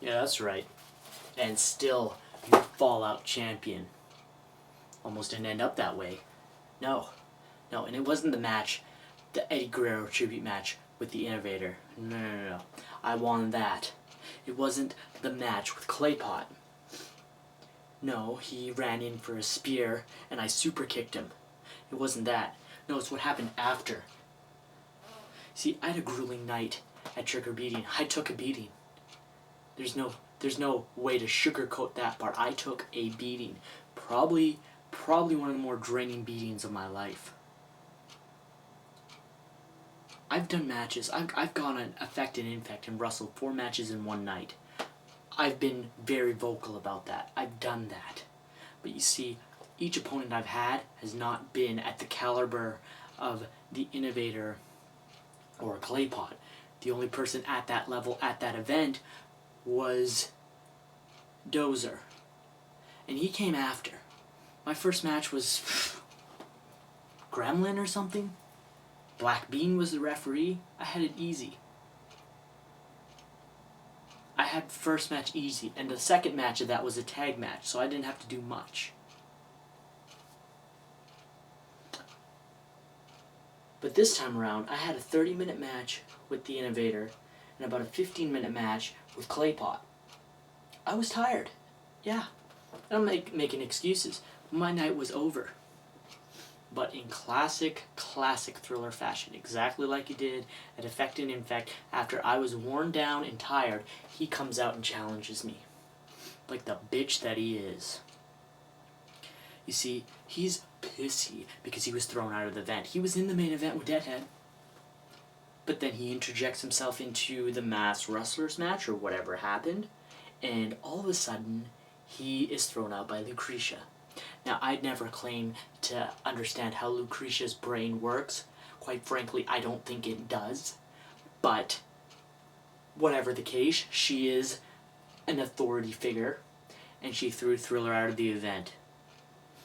Yeah, that's right. And still, you fall out champion. Almost didn't end up that way. No. No, and it wasn't the match, the Eddie Guerrero tribute match with the Innovator. No. I won that. It wasn't the match with Claypot. No, he ran in for a spear and I super kicked him. It wasn't that. No, it's what happened after. See, I had a grueling night at Trigger Beating. I took a beating. There's no way to sugarcoat that part. I took a beating. Probably one of the more draining beatings of my life. I've done matches. I've gone on Effect and Infect and wrestled 4 matches in one night. I've been very vocal about that. I've done that. But you see, each opponent I've had has not been at the caliber of the Innovator or Claypot. The only person at that level at that event was Dozer. And he came after. My first match was Gremlin or something. Black Bean was the referee. I had it easy. I had first match easy, and the second match of that was a tag match, so I didn't have to do much. But this time around, I had a 30-minute match with the Innovator and about a 15-minute match with Claypot. I was tired. Yeah. I'm making excuses. My night was over. But in classic Thriller fashion, exactly like he did at Effect and Infect, after I was worn down and tired, he comes out and challenges me. Like the bitch that he is. You see, he's pissy because he was thrown out of the event. He was in the main event with Deadhead. But then he interjects himself into the Masked Wrestlers match or whatever happened, and all of a sudden, he is thrown out by Lucretia. Now, I'd never claim to understand how Lucretia's brain works. Quite frankly, I don't think it does. But, whatever the case, she is an authority figure, and she threw Thriller out of the event.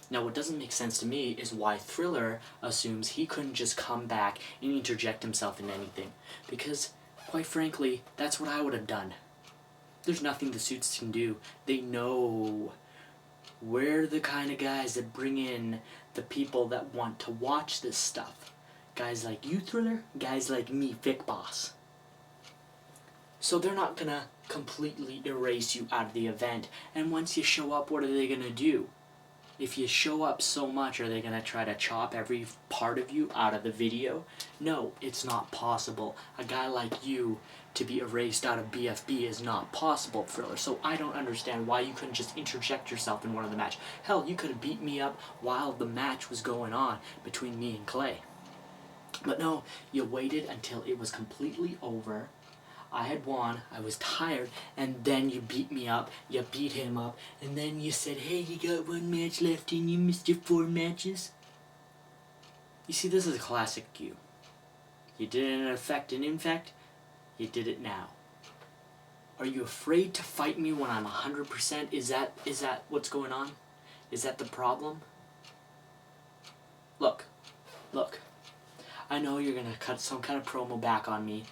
Now, what doesn't make sense to me is why Thriller assumes he couldn't just come back and interject himself in anything. Because, quite frankly, that's what I would have done. There's nothing the Suits can do. They know we're the kind of guys that bring in the people that want to watch this stuff. Guys like you, Thriller. Guys like me, Vicboss. So they're not gonna completely erase you out of the event. And once you show up, what are they gonna do? If you show up so much, are they going to try to chop every part of you out of the video? No, it's not possible. A guy like you to be erased out of BFB is not possible, Thriller. So I don't understand why you couldn't just interject yourself in one of the match. Hell, you could have beat me up while the match was going on between me and Clay. But no, you waited until it was completely over. I had won, I was tired, and then you beat me up, you beat him up, and then you said, hey, you got 1 match left and you missed your 4 matches. You see, this is a classic you. You did it in Effect and Infect, you did it now. Are you afraid to fight me when I'm 100%? Is that what's going on? Is that the problem? Look. I know you're gonna cut some kind of promo back on me.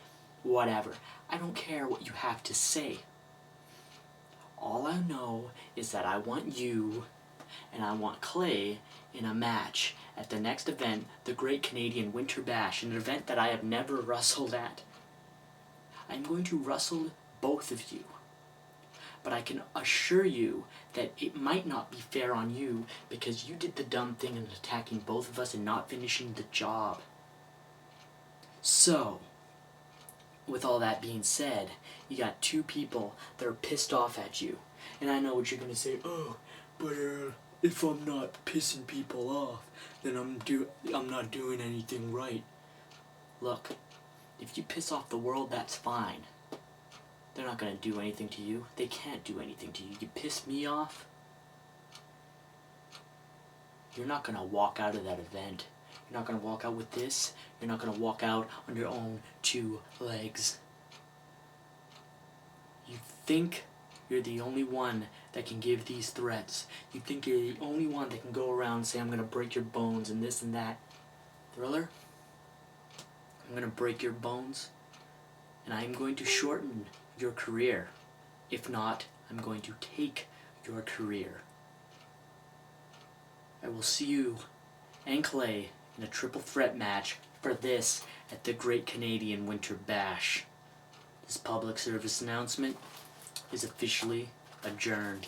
Whatever. I don't care what you have to say. All I know is that I want you and I want Clay in a match at the next event, the Great Canadian Winter Bash, an event that I have never wrestled at. I'm going to wrestle both of you. But I can assure you that it might not be fair on you because you did the dumb thing in attacking both of us and not finishing the job. So, with all that being said, you got 2 people that are pissed off at you. And I know what you're going to say, oh, but if I'm not pissing people off, then I'm not doing anything right. Look, if you piss off the world, that's fine. They're not going to do anything to you. They can't do anything to you. You piss me off, you're not going to walk out of that event. You're not going to walk out with this. You're not going to walk out on your own 2 legs. You think you're the only one that can give these threats. You think you're the only one that can go around and say, I'm going to break your bones and this and that. Thriller, I'm going to break your bones and I'm going to shorten your career. If not, I'm going to take your career. I will see you and Clay in a triple threat match for this at the Great Canadian Winter Bash. This public service announcement is officially adjourned.